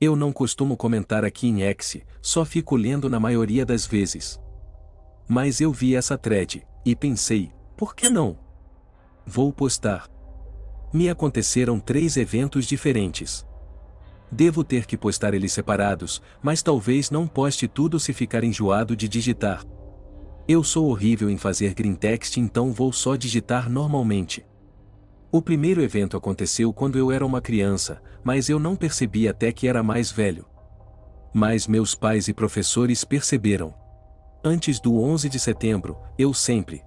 Eu não costumo comentar aqui em X, só fico lendo na maioria das vezes. Mas eu vi essa thread, e pensei, por que não? Vou postar. Me aconteceram 3 eventos diferentes. Devo ter que postar eles separados, mas talvez não poste tudo se ficar enjoado de digitar. Eu sou horrível em fazer green text, então vou só digitar normalmente. O primeiro evento aconteceu quando eu era uma criança, mas eu não percebi até que era mais velho. Mas meus pais e professores perceberam. Antes do 11 de setembro, eu sempre,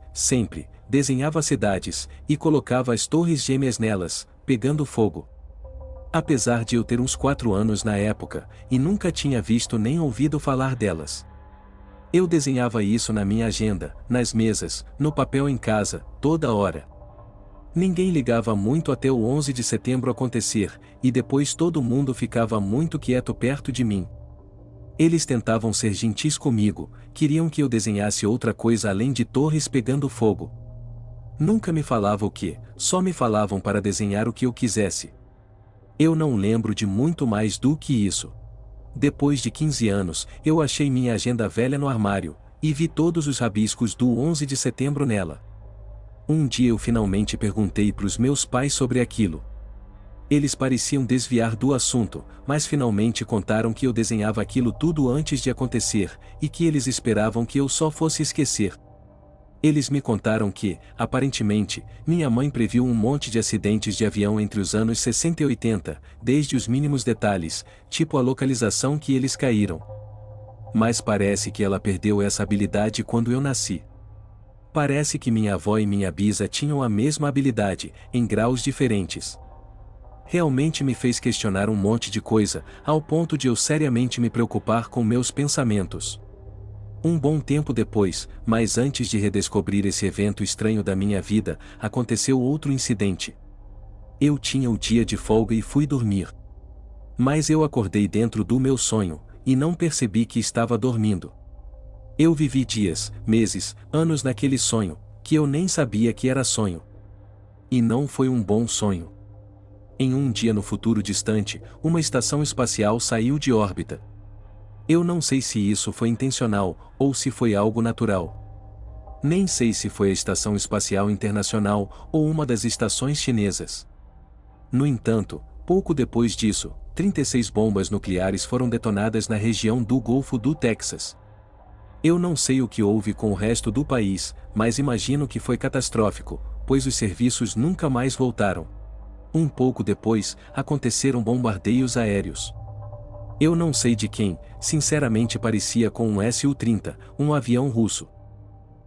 desenhava cidades, e colocava as torres gêmeas nelas, pegando fogo. Apesar de eu ter uns 4 anos na época, e nunca tinha visto nem ouvido falar delas. Eu desenhava isso na minha agenda, nas mesas, no papel em casa, toda hora. Ninguém ligava muito até o 11 de setembro acontecer, e depois todo mundo ficava muito quieto perto de mim. Eles tentavam ser gentis comigo, queriam que eu desenhasse outra coisa além de torres pegando fogo. Nunca me falavam o que, só me falavam para desenhar o que eu quisesse. Eu não lembro de muito mais do que isso. Depois de 15 anos, eu achei minha agenda velha no armário, e vi todos os rabiscos do 11 de setembro nela. Um dia eu finalmente perguntei para os meus pais sobre aquilo. Eles pareciam desviar do assunto, mas finalmente contaram que eu desenhava aquilo tudo antes de acontecer, e que eles esperavam que eu só fosse esquecer. Eles me contaram que, aparentemente, minha mãe previu um monte de acidentes de avião entre os anos 60 e 80, desde os mínimos detalhes, tipo a localização que eles caíram. Mas parece que ela perdeu essa habilidade quando eu nasci. Parece que minha avó e minha bisa tinham a mesma habilidade, em graus diferentes. Realmente me fez questionar um monte de coisa, ao ponto de eu seriamente me preocupar com meus pensamentos. Um bom tempo depois, mas antes de redescobrir esse evento estranho da minha vida, aconteceu outro incidente. Eu tinha o dia de folga e fui dormir. Mas eu acordei dentro do meu sonho, e não percebi que estava dormindo. Eu vivi dias, meses, anos naquele sonho, que eu nem sabia que era sonho. E não foi um bom sonho. Em um dia no futuro distante, uma estação espacial saiu de órbita. Eu não sei se isso foi intencional, ou se foi algo natural. Nem sei se foi a Estação Espacial Internacional, ou uma das estações chinesas. No entanto, pouco depois disso, 36 bombas nucleares foram detonadas na região do Golfo do Texas. Eu não sei o que houve com o resto do país, mas imagino que foi catastrófico, pois os serviços nunca mais voltaram. Um pouco depois, aconteceram bombardeios aéreos. Eu não sei de quem, sinceramente parecia com um Su-30, um avião russo.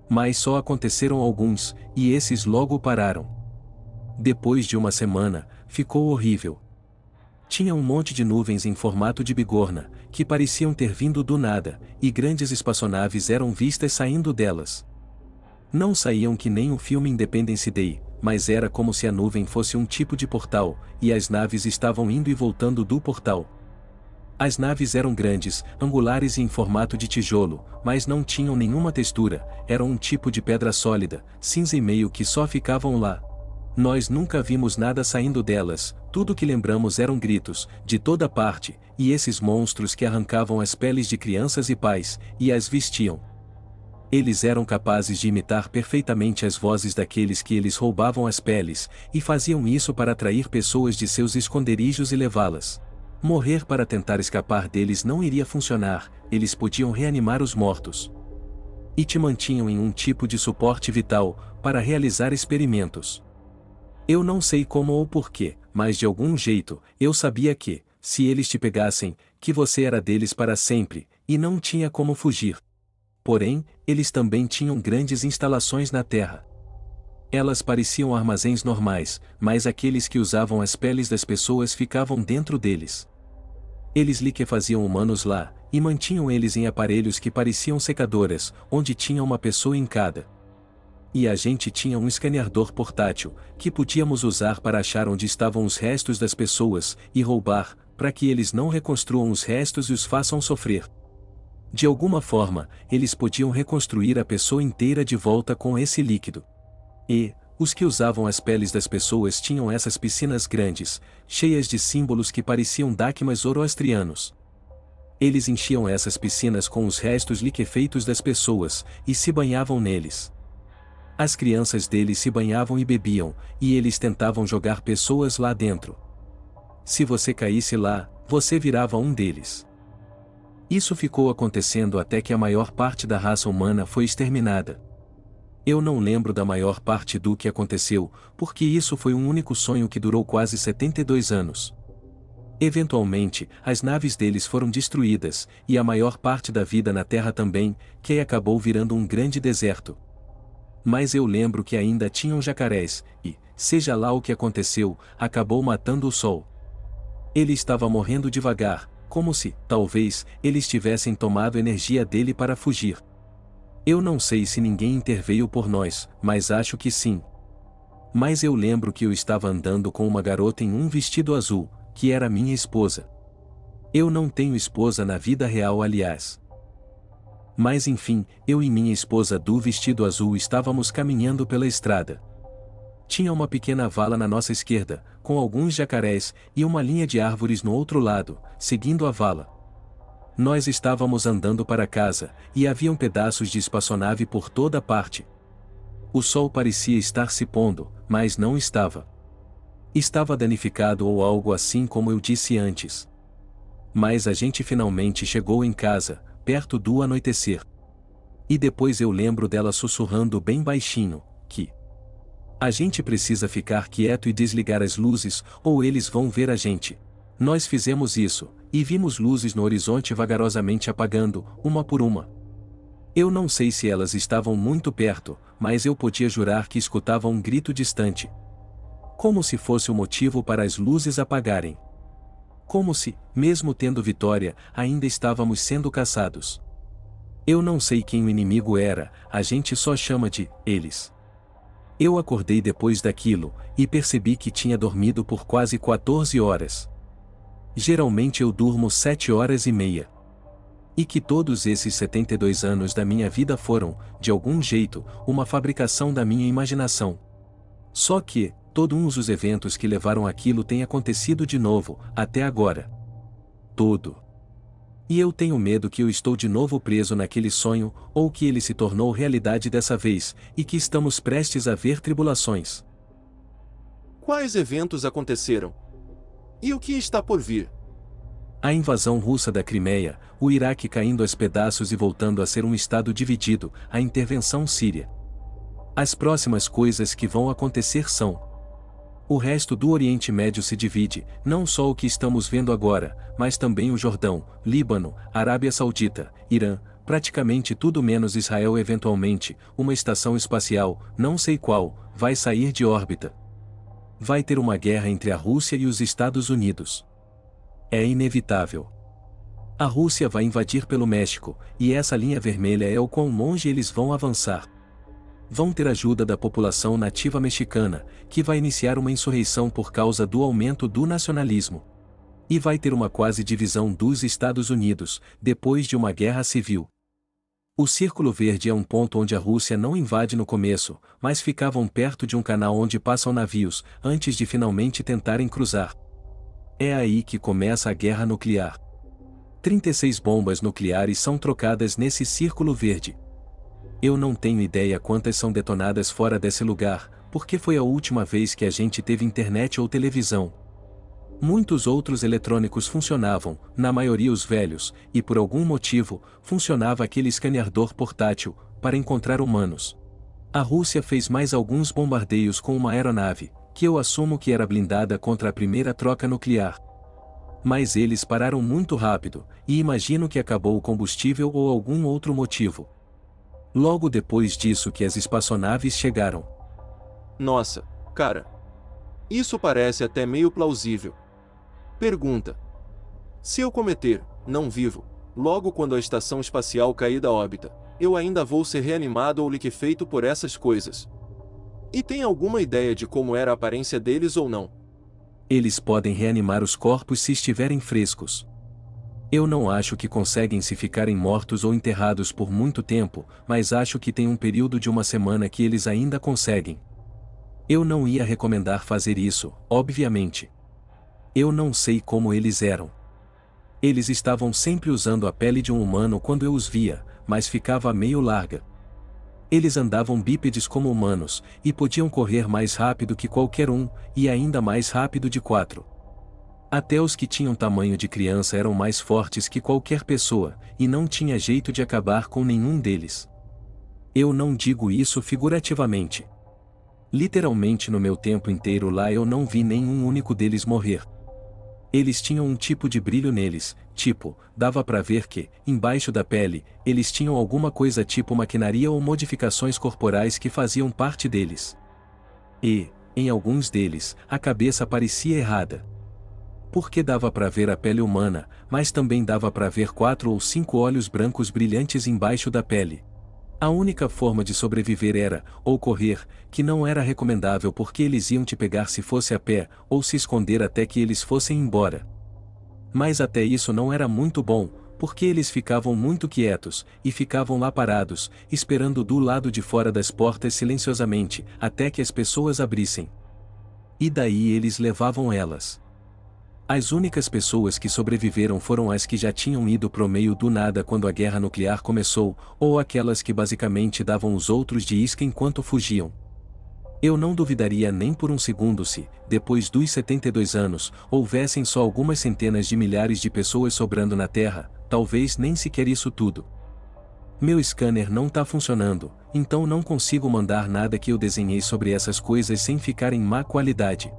Mas só aconteceram alguns, e esses logo pararam. Depois de uma semana, ficou horrível. Tinha um monte de nuvens em formato de bigorna, que pareciam ter vindo do nada, e grandes espaçonaves eram vistas saindo delas. Não saíam que nem o filme Independence Day, mas era como se a nuvem fosse um tipo de portal, e as naves estavam indo e voltando do portal. As naves eram grandes, angulares e em formato de tijolo, mas não tinham nenhuma textura, eram um tipo de pedra sólida, cinza e meio que só ficavam lá. Nós nunca vimos nada saindo delas, tudo que lembramos eram gritos, de toda parte, e esses monstros que arrancavam as peles de crianças e pais, e as vestiam. Eles eram capazes de imitar perfeitamente as vozes daqueles que eles roubavam as peles, e faziam isso para atrair pessoas de seus esconderijos e levá-las. Morrer para tentar escapar deles não iria funcionar, eles podiam reanimar os mortos. E te mantinham em um tipo de suporte vital, para realizar experimentos. Eu não sei como ou porquê, mas de algum jeito, eu sabia que, se eles te pegassem, que você era deles para sempre, e não tinha como fugir. Porém, eles também tinham grandes instalações na Terra. Elas pareciam armazéns normais, mas aqueles que usavam as peles das pessoas ficavam dentro deles. Eles liquefaziam humanos lá, e mantinham eles em aparelhos que pareciam secadoras, onde tinha uma pessoa em cada. E a gente tinha um escaneador portátil, que podíamos usar para achar onde estavam os restos das pessoas, e roubar, para que eles não reconstruam os restos e os façam sofrer. De alguma forma, eles podiam reconstruir a pessoa inteira de volta com esse líquido. E, Os que usavam as peles das pessoas tinham essas piscinas grandes, cheias de símbolos que pareciam dacmas zoroastrianos. Eles enchiam essas piscinas com os restos liquefeitos das pessoas, e se banhavam neles. As crianças deles se banhavam e bebiam, e eles tentavam jogar pessoas lá dentro. Se você caísse lá, você virava um deles. Isso ficou acontecendo até que a maior parte da raça humana foi exterminada. Eu não lembro da maior parte do que aconteceu, porque isso foi um único sonho que durou quase 72 anos. Eventualmente, as naves deles foram destruídas, e a maior parte da vida na Terra também, que acabou virando um grande deserto. Mas eu lembro que ainda tinham jacarés, e, seja lá o que aconteceu, acabou matando o Sol. Ele estava morrendo devagar, como se, talvez, eles tivessem tomado energia dele para fugir. Eu não sei se ninguém interveio por nós, mas acho que sim. Mas eu lembro que eu estava andando com uma garota em um vestido azul, que era minha esposa. Eu não tenho esposa na vida real, aliás. Mas enfim, eu e minha esposa do vestido azul estávamos caminhando pela estrada. Tinha uma pequena vala na nossa esquerda, com alguns jacarés, e uma linha de árvores no outro lado, seguindo a vala. Nós estávamos andando para casa, e haviam pedaços de espaçonave por toda parte. O sol parecia estar se pondo, mas não estava. Estava danificado ou algo assim como eu disse antes. Mas a gente finalmente chegou em casa, perto do anoitecer. E depois eu lembro dela sussurrando bem baixinho, que a gente precisa ficar quieto e desligar as luzes, ou eles vão ver a gente. Nós fizemos isso, e vimos luzes no horizonte vagarosamente apagando, uma por uma. Eu não sei se elas estavam muito perto, mas eu podia jurar que escutava um grito distante. Como se fosse o motivo para as luzes apagarem. Como se, mesmo tendo vitória, ainda estávamos sendo caçados. Eu não sei quem o inimigo era, a gente só chama de eles. Eu acordei depois daquilo, e percebi que tinha dormido por quase 14 horas. Geralmente eu durmo 7 horas e meia. E que todos esses 72 anos da minha vida foram, de algum jeito, uma fabricação da minha imaginação. Só que, todos os eventos que levaram aquilo têm acontecido de novo, até agora. Tudo. E eu tenho medo que eu estou de novo preso naquele sonho, ou que ele se tornou realidade dessa vez, e que estamos prestes a ver tribulações. Quais eventos aconteceram? E o que está por vir? A invasão russa da Crimeia, o Iraque caindo aos pedaços e voltando a ser um estado dividido, a intervenção síria. As próximas coisas que vão acontecer são: o resto do Oriente Médio se divide, não só o que estamos vendo agora, mas também o Jordão, Líbano, Arábia Saudita, Irã, praticamente tudo menos Israel. Eventualmente, uma estação espacial, não sei qual, vai sair de órbita. Vai ter uma guerra entre a Rússia e os Estados Unidos. É inevitável. A Rússia vai invadir pelo México, e essa linha vermelha é o quão longe eles vão avançar. Vão ter ajuda da população nativa mexicana, que vai iniciar uma insurreição por causa do aumento do nacionalismo. E vai ter uma quase divisão dos Estados Unidos, depois de uma guerra civil. O Círculo Verde é um ponto onde a Rússia não invade no começo, mas ficavam perto de um canal onde passam navios, antes de finalmente tentarem cruzar. É aí que começa a guerra nuclear. 36 bombas nucleares são trocadas nesse Círculo Verde. Eu não tenho ideia quantas são detonadas fora desse lugar, porque foi a última vez que a gente teve internet ou televisão. Muitos outros eletrônicos funcionavam, na maioria os velhos, e por algum motivo, funcionava aquele escaneador portátil, para encontrar humanos. A Rússia fez mais alguns bombardeios com uma aeronave, que eu assumo que era blindada contra a primeira troca nuclear. Mas eles pararam muito rápido, e imagino que acabou o combustível ou algum outro motivo. Logo depois disso que as espaçonaves chegaram. Nossa, cara. Isso parece até meio plausível. Pergunta: se eu cometer, não vivo, logo quando a estação espacial cair da órbita, eu ainda vou ser reanimado ou liquefeito por essas coisas? E tem alguma ideia de como era a aparência deles ou não? Eles podem reanimar os corpos se estiverem frescos. Eu não acho que conseguem se ficarem mortos ou enterrados por muito tempo, mas acho que tem um período de uma semana que eles ainda conseguem. Eu não ia recomendar fazer isso, obviamente. Eu não sei como eles eram. Eles estavam sempre usando a pele de um humano quando eu os via, mas ficava meio larga. Eles andavam bípedes como humanos, e podiam correr mais rápido que qualquer um, e ainda mais rápido de 4. Até os que tinham tamanho de criança eram mais fortes que qualquer pessoa, e não tinha jeito de acabar com nenhum deles. Eu não digo isso figurativamente. Literalmente no meu tempo inteiro lá eu não vi nenhum único deles morrer. Eles tinham um tipo de brilho neles, tipo, dava pra ver que, embaixo da pele, eles tinham alguma coisa tipo maquinaria ou modificações corporais que faziam parte deles. E, em alguns deles, a cabeça parecia errada. Porque dava pra ver a pele humana, mas também dava pra ver 4 ou 5 olhos brancos brilhantes embaixo da pele. A única forma de sobreviver era, ou correr, que não era recomendável porque eles iam te pegar se fosse a pé, ou se esconder até que eles fossem embora. Mas até isso não era muito bom, porque eles ficavam muito quietos, e ficavam lá parados, esperando do lado de fora das portas silenciosamente, até que as pessoas abrissem. E daí eles levavam elas. As únicas pessoas que sobreviveram foram as que já tinham ido pro meio do nada quando a guerra nuclear começou, ou aquelas que basicamente davam os outros de isca enquanto fugiam. Eu não duvidaria nem por um segundo se, depois dos 72 anos, houvessem só algumas centenas de milhares de pessoas sobrando na Terra, talvez nem sequer isso tudo. Meu scanner não tá funcionando, então não consigo mandar nada que eu desenhei sobre essas coisas sem ficar em má qualidade.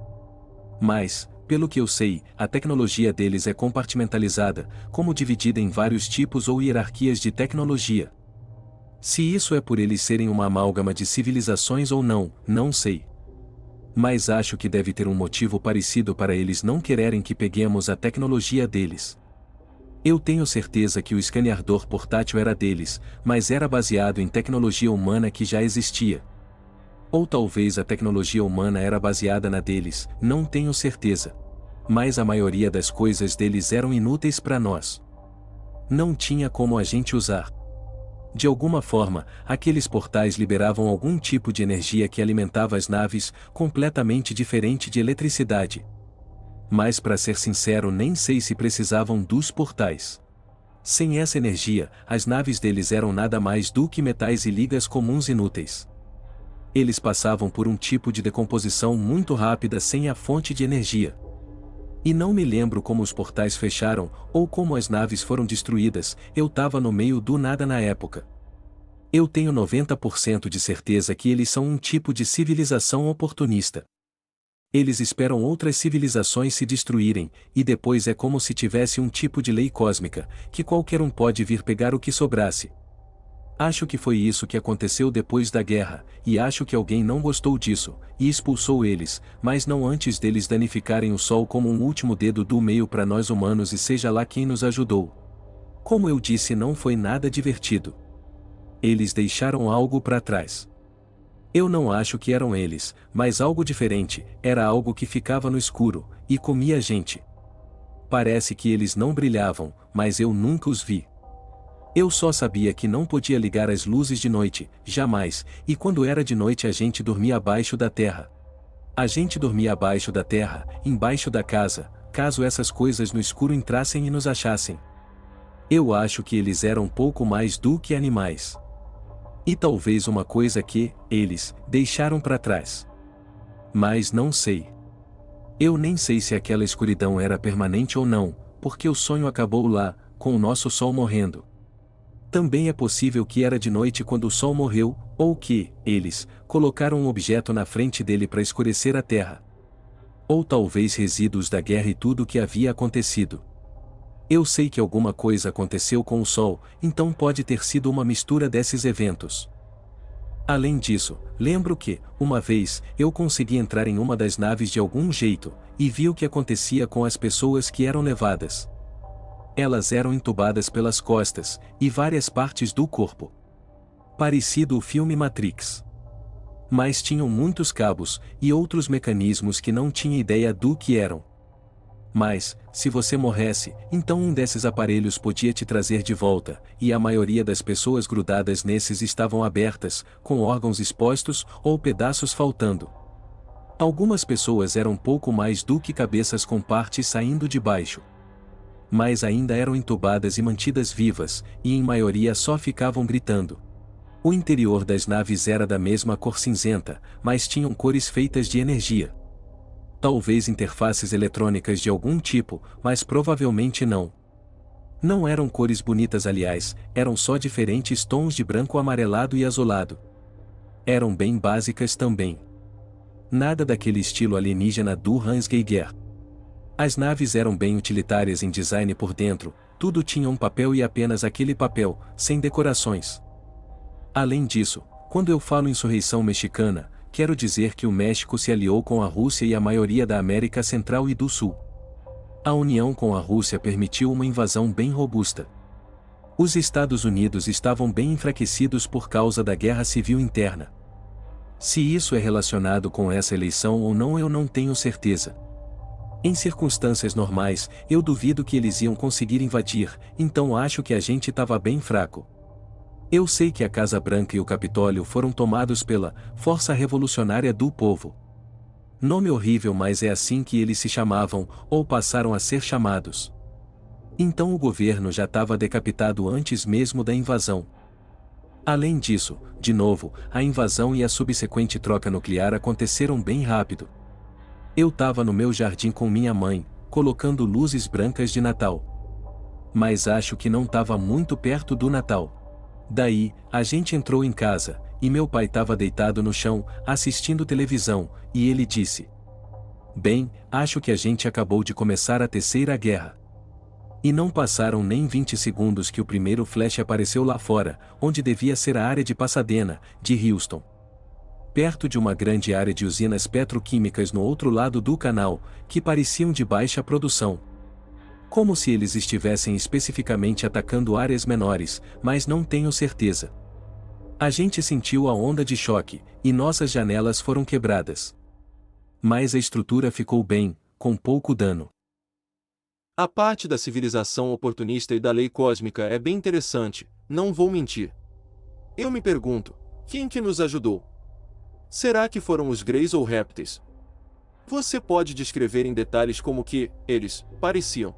Mas, pelo que eu sei, a tecnologia deles é compartimentalizada, como dividida em vários tipos ou hierarquias de tecnologia. Se isso é por eles serem uma amálgama de civilizações ou não, não sei. Mas acho que deve ter um motivo parecido para eles não quererem que peguemos a tecnologia deles. Eu tenho certeza que o escaneador portátil era deles, mas era baseado em tecnologia humana que já existia. Ou talvez a tecnologia humana era baseada na deles, não tenho certeza. Mas a maioria das coisas deles eram inúteis para nós. Não tinha como a gente usar. De alguma forma, aqueles portais liberavam algum tipo de energia que alimentava as naves, completamente diferente de eletricidade. Mas para ser sincero, nem sei se precisavam dos portais. Sem essa energia, as naves deles eram nada mais do que metais e ligas comuns inúteis. Eles passavam por um tipo de decomposição muito rápida sem a fonte de energia. E não me lembro como os portais fecharam, ou como as naves foram destruídas, eu tava no meio do nada na época. Eu tenho 90% de certeza que eles são um tipo de civilização oportunista. Eles esperam outras civilizações se destruírem, e depois é como se tivesse um tipo de lei cósmica, que qualquer um pode vir pegar o que sobrasse. Acho que foi isso que aconteceu depois da guerra, e acho que alguém não gostou disso, e expulsou eles, mas não antes deles danificarem o Sol como um último dedo do meio para nós humanos e seja lá quem nos ajudou. Como eu disse, não foi nada divertido. Eles deixaram algo para trás. Eu não acho que eram eles, mas algo diferente, era algo que ficava no escuro, e comia gente. Parece que eles não brilhavam, mas eu nunca os vi. Eu só sabia que não podia ligar as luzes de noite, jamais, e quando era de noite a gente dormia abaixo da terra. A gente dormia abaixo da terra, embaixo da casa, caso essas coisas no escuro entrassem e nos achassem. Eu acho que eles eram pouco mais do que animais. E talvez uma coisa que, eles, deixaram para trás. Mas não sei. Eu nem sei se aquela escuridão era permanente ou não, porque o sonho acabou lá, com o nosso sol morrendo. Também é possível que era de noite quando o sol morreu, ou que, eles, colocaram um objeto na frente dele para escurecer a terra. Ou talvez resíduos da guerra e tudo o que havia acontecido. Eu sei que alguma coisa aconteceu com o sol, então pode ter sido uma mistura desses eventos. Além disso, lembro que, uma vez, eu consegui entrar em uma das naves de algum jeito, e vi o que acontecia com as pessoas que eram levadas. Elas eram entubadas pelas costas, e várias partes do corpo. Parecido o filme Matrix. Mas tinham muitos cabos, e outros mecanismos que não tinha ideia do que eram. Mas, se você morresse, então um desses aparelhos podia te trazer de volta, e a maioria das pessoas grudadas nesses estavam abertas, com órgãos expostos ou pedaços faltando. Algumas pessoas eram pouco mais do que cabeças com partes saindo de baixo. Mas ainda eram entubadas e mantidas vivas, e em maioria só ficavam gritando. O interior das naves era da mesma cor cinzenta, mas tinham cores feitas de energia. Talvez interfaces eletrônicas de algum tipo, mas provavelmente não. Não eram cores bonitas, aliás, eram só diferentes tons de branco, amarelado e azulado. Eram bem básicas também. Nada daquele estilo alienígena do Hans Geiger. As naves eram bem utilitárias em design por dentro, tudo tinha um papel e apenas aquele papel, sem decorações. Além disso, quando eu falo insurreição mexicana, quero dizer que o México se aliou com a Rússia e a maioria da América Central e do Sul. A união com a Rússia permitiu uma invasão bem robusta. Os Estados Unidos estavam bem enfraquecidos por causa da guerra civil interna. Se isso é relacionado com essa eleição ou não, eu não tenho certeza. Em circunstâncias normais, eu duvido que eles iam conseguir invadir, então acho que a gente estava bem fraco. Eu sei que a Casa Branca e o Capitólio foram tomados pela Força Revolucionária do Povo. Nome horrível, mas é assim que eles se chamavam, ou passaram a ser chamados. Então o governo já estava decapitado antes mesmo da invasão. Além disso, de novo, a invasão e a subsequente troca nuclear aconteceram bem rápido. Eu estava no meu jardim com minha mãe, colocando luzes brancas de Natal. Mas acho que não estava muito perto do Natal. Daí, a gente entrou em casa, e meu pai estava deitado no chão, assistindo televisão, e ele disse: "Bem, acho que a gente acabou de começar a Terceira Guerra." E não passaram nem 20 segundos que o primeiro flash apareceu lá fora, onde devia ser a área de Pasadena, de Houston. Perto de uma grande área de usinas petroquímicas no outro lado do canal, que pareciam de baixa produção. Como se eles estivessem especificamente atacando áreas menores, mas não tenho certeza. A gente sentiu a onda de choque, e nossas janelas foram quebradas. Mas a estrutura ficou bem, com pouco dano. A parte da civilização oportunista e da lei cósmica é bem interessante, não vou mentir. Eu me pergunto, quem que nos ajudou? Será que foram os Greys ou répteis? Você pode descrever em detalhes como que eles pareciam?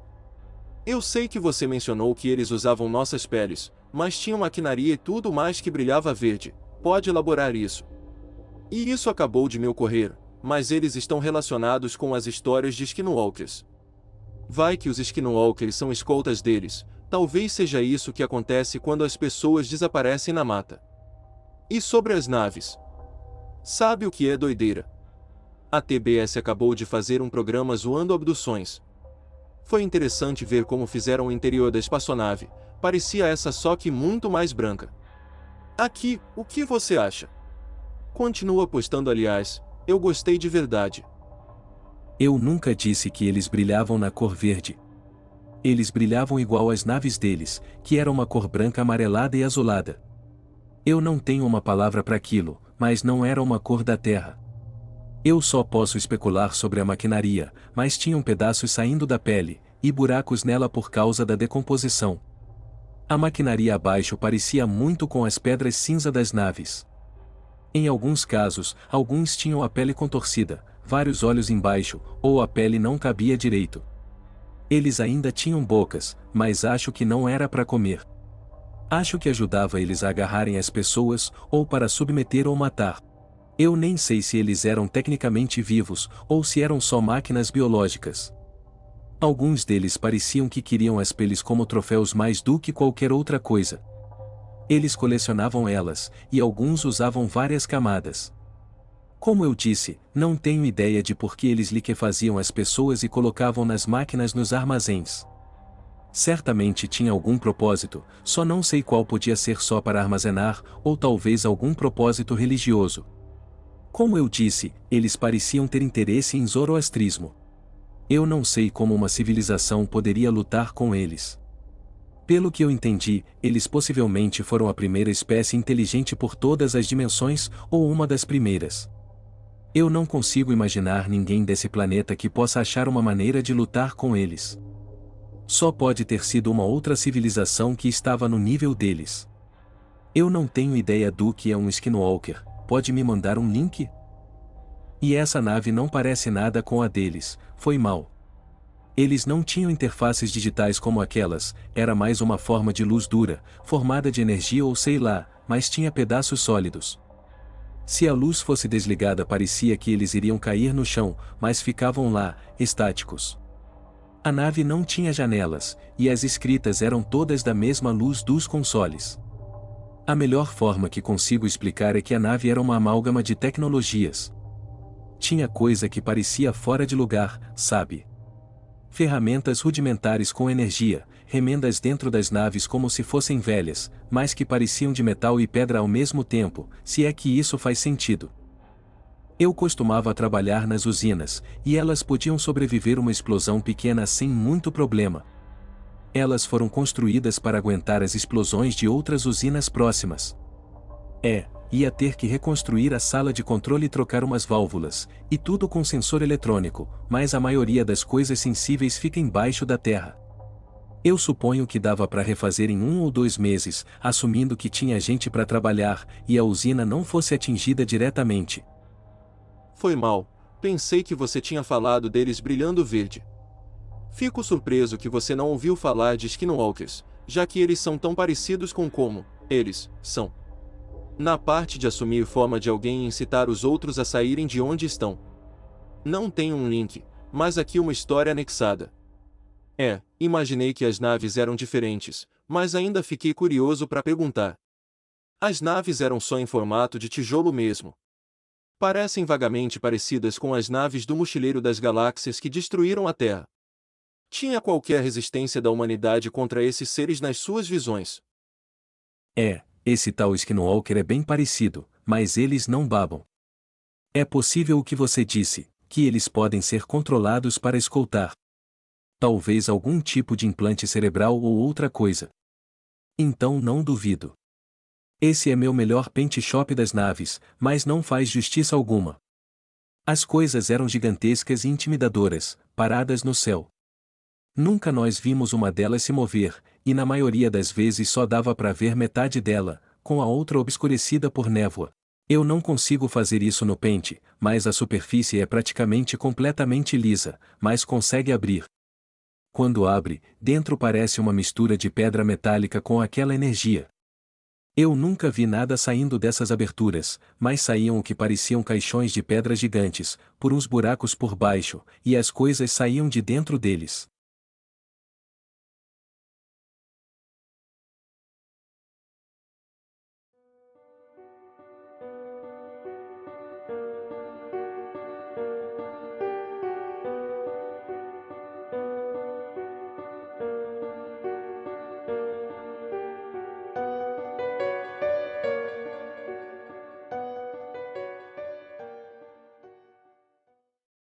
Eu sei que você mencionou que eles usavam nossas peles, mas tinham maquinaria e tudo mais que brilhava verde. Pode elaborar isso. E isso acabou de me ocorrer, mas eles estão relacionados com as histórias de Skinwalkers. Vai que os Skinwalkers são escoltas deles, talvez seja isso que acontece quando as pessoas desaparecem na mata. E sobre as naves? Sabe o que é doideira? A TBS acabou de fazer um programa zoando abduções. Foi interessante ver como fizeram o interior da espaçonave, parecia essa só que muito mais branca. Aqui, o que você acha? Continua postando, aliás, eu gostei de verdade. Eu nunca disse que eles brilhavam na cor verde. Eles brilhavam igual às naves deles, que eram uma cor branca, amarelada e azulada. Eu não tenho uma palavra para aquilo, mas não era uma cor da Terra. Eu só posso especular sobre a maquinaria, mas tinham pedaços saindo da pele, e buracos nela por causa da decomposição. A maquinaria abaixo parecia muito com as pedras cinza das naves. Em alguns casos, alguns tinham a pele contorcida, vários olhos embaixo, ou a pele não cabia direito. Eles ainda tinham bocas, mas acho que não era para comer. Acho que ajudava eles a agarrarem as pessoas, ou para submeter ou matar. Eu nem sei se eles eram tecnicamente vivos, ou se eram só máquinas biológicas. Alguns deles pareciam que queriam as peles como troféus mais do que qualquer outra coisa. Eles colecionavam elas, e alguns usavam várias camadas. Como eu disse, não tenho ideia de por que eles liquefaziam as pessoas e colocavam nas máquinas nos armazéns. Certamente tinha algum propósito, só não sei qual. Podia ser só para armazenar, ou talvez algum propósito religioso. Como eu disse, eles pareciam ter interesse em zoroastrismo. Eu não sei como uma civilização poderia lutar com eles. Pelo que eu entendi, eles possivelmente foram a primeira espécie inteligente por todas as dimensões, ou uma das primeiras. Eu não consigo imaginar ninguém desse planeta que possa achar uma maneira de lutar com eles. Só pode ter sido uma outra civilização que estava no nível deles. Eu não tenho ideia do que é um Skinwalker. Pode me mandar um link? E essa nave não parece nada com a deles, foi mal. Eles não tinham interfaces digitais como aquelas, era mais uma forma de luz dura, formada de energia ou sei lá, mas tinha pedaços sólidos. Se a luz fosse desligada parecia que eles iriam cair no chão, mas ficavam lá, estáticos. A nave não tinha janelas, e as escritas eram todas da mesma luz dos consoles. A melhor forma que consigo explicar é que a nave era uma amálgama de tecnologias. Tinha coisa que parecia fora de lugar, sabe? Ferramentas rudimentares com energia, remendas dentro das naves como se fossem velhas, mas que pareciam de metal e pedra ao mesmo tempo, se é que isso faz sentido. Eu costumava trabalhar nas usinas, e elas podiam sobreviver uma explosão pequena sem muito problema. Elas foram construídas para aguentar as explosões de outras usinas próximas. Ia ter que reconstruir a sala de controle e trocar umas válvulas, e tudo com sensor eletrônico, mas a maioria das coisas sensíveis fica embaixo da terra. Eu suponho que dava para refazer em 1 ou 2 meses, assumindo que tinha gente para trabalhar, e a usina não fosse atingida diretamente. Foi mal, pensei que você tinha falado deles brilhando verde. Fico surpreso que você não ouviu falar de Skinwalkers, já que eles são tão parecidos com como eles são. Na parte de assumir forma de alguém e incitar os outros a saírem de onde estão. Não tem um link, mas aqui uma história anexada. Imaginei que as naves eram diferentes, mas ainda fiquei curioso para perguntar. As naves eram só em formato de tijolo mesmo. Parecem vagamente parecidas com as naves do Mochileiro das Galáxias que destruíram a Terra. Tinha qualquer resistência da humanidade contra esses seres nas suas visões? Esse tal Skinwalker é bem parecido, mas eles não babam. É possível o que você disse, que eles podem ser controlados para escoltar. Talvez algum tipo de implante cerebral ou outra coisa. Então não duvido. Esse é meu melhor paint shop das naves, mas não faz justiça alguma. As coisas eram gigantescas e intimidadoras, paradas no céu. Nunca nós vimos uma delas se mover, e na maioria das vezes só dava para ver metade dela, com a outra obscurecida por névoa. Eu não consigo fazer isso no Paint, mas a superfície é praticamente completamente lisa, mas consegue abrir. Quando abre, dentro parece uma mistura de pedra metálica com aquela energia. Eu nunca vi nada saindo dessas aberturas, mas saíam o que pareciam caixões de pedra gigantes, por uns buracos por baixo, e as coisas saíam de dentro deles.